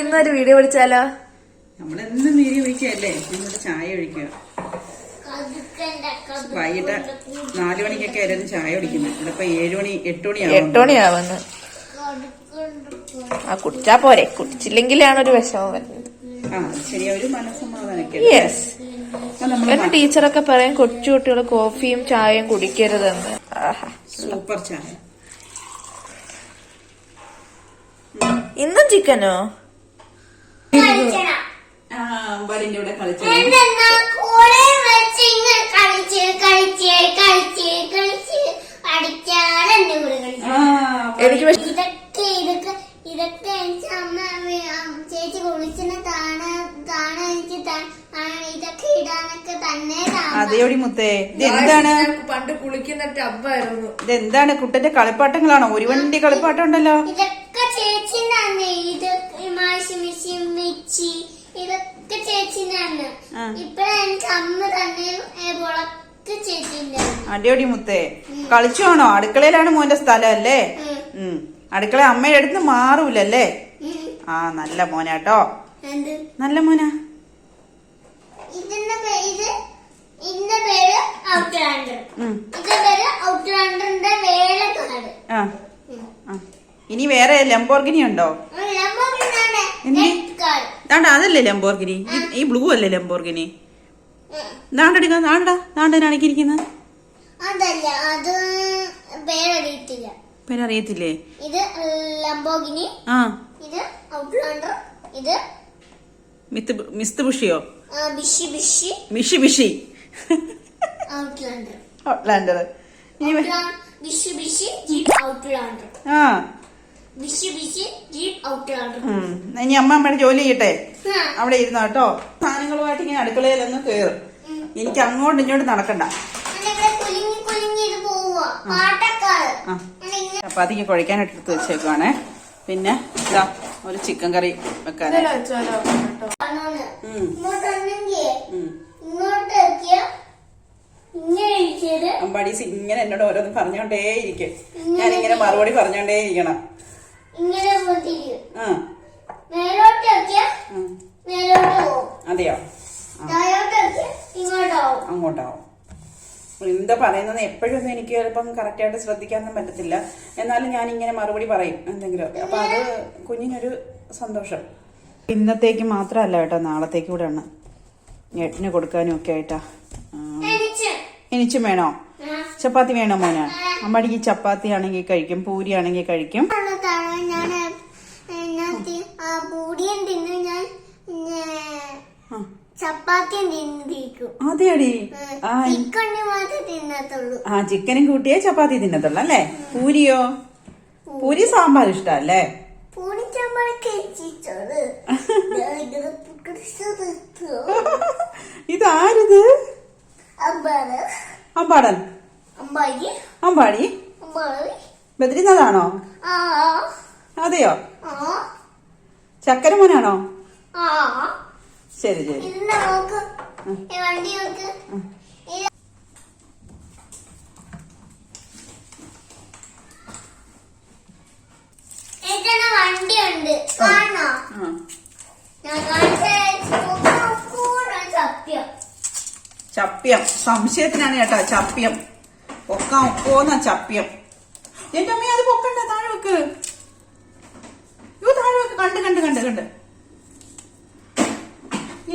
ഇന്നൊരു വീഡിയോ പിടിച്ചാലോ? നമ്മളെന്നും വീഡിയോ പിടിക്കല്ലേ, നമ്മുടെ ചായ ഒഴിക്കുക. വൈകിട്ട് 4 മണിക്കൊക്കെ ആയിരുന്നു ചായ കുടിക്കുന്നത്. ഇവിടെ ഇപ്പൊ 7 മണി 8 മണിയാവുന്നു. ആ കുടിച്ചാ പോരെ, കുടിച്ചില്ലെങ്കിലാണ് ഒരു വിഷമം വരുന്നത്. ശരിയാ, ഒരു മനസ്സമാധാനൊക്കെ. എന്റെ ടീച്ചറൊക്കെ പറയും കൊച്ചു കുട്ടികൾ കോഫിയും ചായയും കുടിക്കരുതെന്ന്. സൂപ്പർ ചായ. ഇന്നും ചിക്കനോ? അമ്പാടിന്റെ കൂടെ കളിച്ചു. ഇതൊക്കെ എനിക്ക് അമ്മ ചേച്ചി കുളിച്ചിന് ഇതൊക്കെ ഇടാനൊക്കെ തന്നെ. അതേടി മുത്തേ, ഇതെന്താണ്? പണ്ട് കുളിക്കുന്ന ടബ്ബായിരുന്നു. ഇതെന്താണ്? കുട്ടന്റെ കളിപ്പാട്ടങ്ങളാണോ? ഒരു വണ്ടി കളിപ്പാട്ടം ഉണ്ടല്ലോ. ഇതൊക്കെ ചേച്ചി തന്നെ. ഇത് മിച്ചി ഇതൊക്കെ ചേച്ചി തന്നെ. ഇപ്പഴാ എനിക്ക് അമ്മ തന്നെ ചേച്ചിന്റെ. അടിയോടി മുത്തേ, കളിച്ചാണോ? അടുക്കളയിലാണ് മോന്റെ സ്ഥലം അല്ലേ? അടുക്കള അമ്മയുടെ അടുത്ത് മാറൂലല്ലേ? നല്ല മോനാട്ടോ, നല്ല മോനാ. ഇതിന്റെ പേര് ഔട്ട്ലാൻഡർ. ഇതിന്റെ പേര് ഔട്ട്ലാൻഡറിന്റെ വേലക്കാട്. ഇനി വേറെ ലംബോർഗിനി ഉണ്ടോ? അതല്ലേ ലംബോർഗിനി? ഈ ബ്ലൂ അല്ലേ ലംബോർഗിനി? നാണ്ടടിക്കാണിക്കുന്നത്. അതല്ല, അത് പേരറിയത്തില്ല. പേരറിയത്തില്ലേ? ഇത് ലംബോർഗിനി, ഇത് ഔട്ട്ലാൻഡർ, ഇത് മിസ്തുബുഷിയോ? ബിഷി ഔട്ട്ലാൻഡർ. ഇനി അമ്മയുടെ ജോലി ചെയ്യട്ടെ, അവിടെ ഇരുന്നോ കേട്ടോ. സാധനങ്ങളുമായിട്ട് ഇങ്ങനെ അടുക്കളയിലൊന്ന് കേറും. എനിക്ക് അങ്ങോട്ടും ഇങ്ങോട്ട് നടക്കണ്ട. ചപ്പാത്തിക്ക് കുഴക്കാനായിട്ട് എടുത്ത് വെച്ചേക്കുവാണേ. പിന്നെ ഇതാ ഒരു ചിക്കൻ കറി വെക്കാനായിട്ട്. അമ്പാടീസ് ഇങ്ങനെ എന്നോട് ഓരോന്ന് പറഞ്ഞോണ്ടേയിരിക്കും. ഞാനിങ്ങനെ മറുപടി പറഞ്ഞോണ്ടേയിരിക്കണം. അതെയോ? അങ്ങോട്ടാവും. എന്താ പറയുന്നത് എപ്പോഴും ഒന്നും എനിക്ക് ചിലപ്പം കറക്റ്റായിട്ട് ശ്രദ്ധിക്കാനൊന്നും പറ്റത്തില്ല. എന്നാലും ഞാൻ ഇങ്ങനെ മറുപടി പറയും എന്തെങ്കിലുമൊക്കെ. അപ്പൊ അത് കുഞ്ഞിനൊരു സന്തോഷം. ഇന്നത്തേക്ക് മാത്രമല്ല കേട്ടോ, നാളത്തേക്ക് കൂടെ ആണ് ഏട്ടന് കൊടുക്കാനും ഒക്കെ ആയിട്ടാ. എനിച്ചും വേണോ? ചപ്പാത്തി വേണോ മോന്? അമ്മടിക്ക് ചപ്പാത്തി ആണെങ്കിൽ കഴിക്കും, പൂരി ആണെങ്കിൽ കഴിക്കും. അതെയടി, ചിക്കനും കൂട്ടിയേ ചപ്പാത്തി തിന്നത്തുള്ളൂ അല്ലേ? പൂരിയോ? പൂരി സാമ്പാർ ഇഷ്ടല്ലേ? ഇതാരിത്? അമ്പാടൻ അമ്പാടി ബദ്രിനാഥാണോ? അതെയോ? ചക്കര മോനാണോ? ശരി ശരി. വണ്ടിയുണ്ട്, കാണോ? ചപ്യം സംശയത്തിനാണ് കേട്ടോ. ചപ്യം ഒക്കോന്ന ചപ്യം. എന്റെ അമ്മ അത് പൊക്കണ്ട, താഴെ വെക്ക്. താഴെ വെക്ക്. കണ്ട് കണ്ട് കണ്ട് കണ്ട്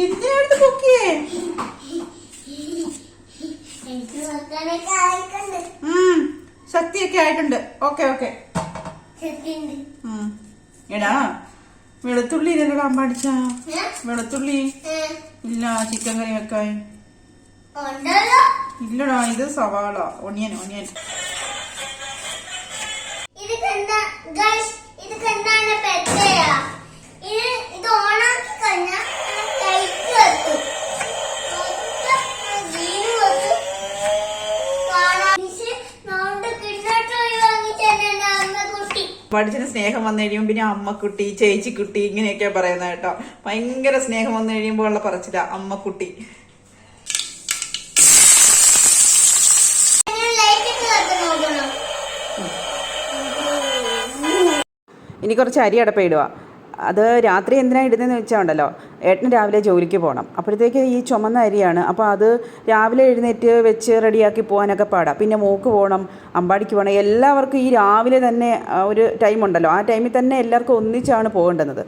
എന്തിനടുത്ത് പൊക്കിയേ? ശക്തിയൊക്കെ ആയിട്ടുണ്ട്. Okay okay. എടാ വെളുത്തുള്ളി ഇല്ലല്ലോടാ അമ്പാടിച്ച? വെളുത്തുള്ളി ഇല്ല ചിക്കൻ കറി വെക്കാൻ. ഇല്ലടാ, ഇത് സവാള, ഒണിയൻ. പഠിച്ചിന് സ്നേഹം വന്നു കഴിയുമ്പോൾ പിന്നെ അമ്മക്കുട്ടി, ചേച്ചിക്കുട്ടി ഇങ്ങനെയൊക്കെയാ പറയുന്നത് കേട്ടോ. ഭയങ്കര സ്നേഹം വന്നു കഴിയുമ്പോൾ ഉള്ള പറച്ചില്ല അമ്മക്കുട്ടി. ഇനി കുറച്ച് അരി അടപ്പയിടുക. അത് രാത്രി എന്തിനാണ് ഇടുന്നതെന്ന് വെച്ചാൽ ഉണ്ടല്ലോ, ഏട്ടന് രാവിലെ ജോലിക്ക് പോകണം. അപ്പോഴത്തേക്ക് ഈ ചുമന്ന അരിയാണ്. അപ്പോൾ അത് രാവിലെ എഴുന്നേറ്റ് വെച്ച് റെഡിയാക്കി പോകാനൊക്കെ പാടാം. പിന്നെ മോക്ക് പോകണം, അമ്പാടിക്ക് പോകണം. എല്ലാവർക്കും ഈ രാവിലെ തന്നെ ഒരു ടൈമുണ്ടല്ലോ, ആ ടൈമിൽ തന്നെ എല്ലാവർക്കും ഒന്നിച്ചാണ് പോകേണ്ടുന്നത്.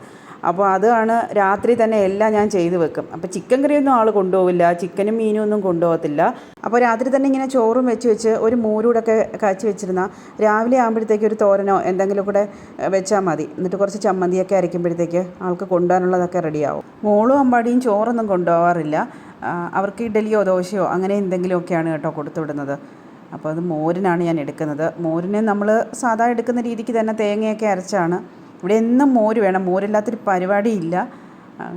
അപ്പോൾ അതാണ് രാത്രി തന്നെ എല്ലാം ഞാൻ ചെയ്ത് വെക്കും. അപ്പോൾ ചിക്കൻ കറിയൊന്നും ആൾ കൊണ്ടുപോകില്ല, ചിക്കനും മീനും ഒന്നും കൊണ്ടുപോകത്തില്ല. അപ്പോൾ രാത്രി തന്നെ ഇങ്ങനെ ചോറും വെച്ച് ഒരു മോരൂടൊക്കെ കാച്ചി വെച്ചിരുന്നാൽ രാവിലെ ആകുമ്പോഴത്തേക്ക് ഒരു തോരനോ എന്തെങ്കിലും കൂടെ വെച്ചാൽ മതി. എന്നിട്ട് കുറച്ച് ചമ്മന്തിയൊക്കെ അരയ്ക്കുമ്പോഴത്തേക്ക് ആൾക്ക് കൊണ്ടുപോകാനുള്ളതൊക്കെ റെഡിയാവും. മോളും അമ്പാടിയും ചോറൊന്നും കൊണ്ടുപോകാറില്ല. അവർക്ക് ഇഡലിയോ ദോശയോ അങ്ങനെ എന്തെങ്കിലുമൊക്കെയാണ് കേട്ടോ കൊടുത്തുവിടുന്നത്. അപ്പോൾ അത് മോരിനാണ് ഞാൻ എടുക്കുന്നത്. മോരിന് നമ്മൾ സാധാ എടുക്കുന്ന രീതിക്ക് തന്നെ തേങ്ങയൊക്കെ അരച്ചാണ്. ഇവിടെ എന്നും മോര് വേണം, മോരില്ലാത്തൊരു പരിപാടിയില്ല.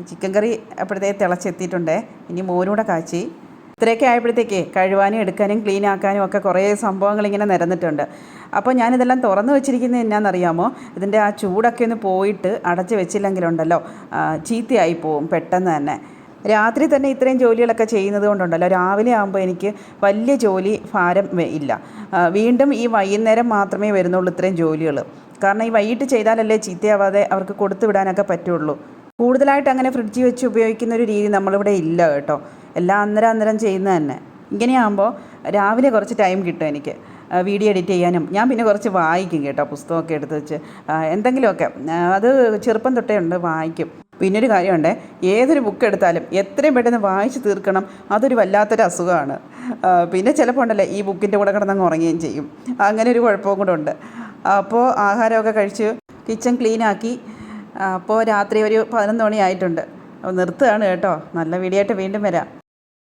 ചിക്കൻ കറി അപ്പോഴത്തേക്ക് തിളച്ചെത്തിയിട്ടുണ്ടേ, ഇനി മോരൂടെ കാച്ചി. ഇത്രയൊക്കെ ആയപ്പോഴത്തേക്കേ കഴുകാനും എടുക്കാനും ക്ലീൻ ആക്കാനും ഒക്കെ കുറേ സംഭവങ്ങൾ ഇങ്ങനെ നിരന്നിട്ടുണ്ട്. അപ്പോൾ ഞാനിതെല്ലാം തുറന്ന് വെച്ചിരിക്കുന്നത് എന്നാണെന്നറിയാമോ, ഇതിൻ്റെ ആ ചൂടൊക്കെ ഒന്ന് പോയിട്ട് അടച്ച് വെച്ചില്ലെങ്കിലുണ്ടല്ലോ ചീത്തയായി പോവും പെട്ടെന്ന് തന്നെ. രാത്രി തന്നെ ഇത്രയും ജോലികളൊക്കെ ചെയ്യുന്നത് കൊണ്ടുണ്ടല്ലോ രാവിലെ ആകുമ്പോൾ എനിക്ക് വലിയ ജോലി ഭാരം ഇല്ല. വീണ്ടും ഈ വൈകുന്നേരം മാത്രമേ വരുന്നുള്ളൂ ഇത്രയും ജോലികൾ. കാരണം ഈ വൈകിട്ട് ചെയ്താലല്ലേ ചീത്തയാവാതെ അവർക്ക് കൊടുത്തു വിടാനൊക്കെ പറ്റുള്ളൂ. കൂടുതലായിട്ട് അങ്ങനെ ഫ്രിഡ്ജിൽ വെച്ച് ഉപയോഗിക്കുന്ന ഒരു രീതി നമ്മളിവിടെ ഇല്ല കേട്ടോ. എല്ലാം അന്നേരം ചെയ്യുന്നത് തന്നെ. ഇങ്ങനെയാകുമ്പോൾ രാവിലെ കുറച്ച് ടൈം കിട്ടും എനിക്ക് വീഡിയോ എഡിറ്റ് ചെയ്യാനും. ഞാൻ പിന്നെ കുറച്ച് വായിക്കും കേട്ടോ, പുസ്തകമൊക്കെ എടുത്ത് വെച്ച് എന്തെങ്കിലുമൊക്കെ. അത് ചെറുപ്പം തൊട്ടേ ഉണ്ട്, വായിക്കും. പിന്നൊരു കാര്യമുണ്ട്, ഏതൊരു ബുക്ക് എടുത്താലും എത്രയും പെട്ടെന്ന് വായിച്ച് തീർക്കണം, അതൊരു വല്ലാത്തൊരു അസുഖമാണ്. പിന്നെ ചിലപ്പോൾ ഉണ്ടല്ലോ ഈ ബുക്കിൻ്റെ കൂടെ കിടന്നങ്ങ് ഉറങ്ങുകയും ചെയ്യും. അങ്ങനെ ഒരു കുഴപ്പവും കൂടെ ഉണ്ട്. അപ്പോൾ ആഹാരമൊക്കെ കഴിച്ച് കിച്ചൺ ക്ലീനാക്കി. അപ്പോൾ രാത്രി ഒരു 11 മണി ആയിട്ടുണ്ട്. അപ്പോൾ നിർത്തുകയാണ് കേട്ടോ. നല്ല വീഡിയോ ആയിട്ട് വീണ്ടും വരാം.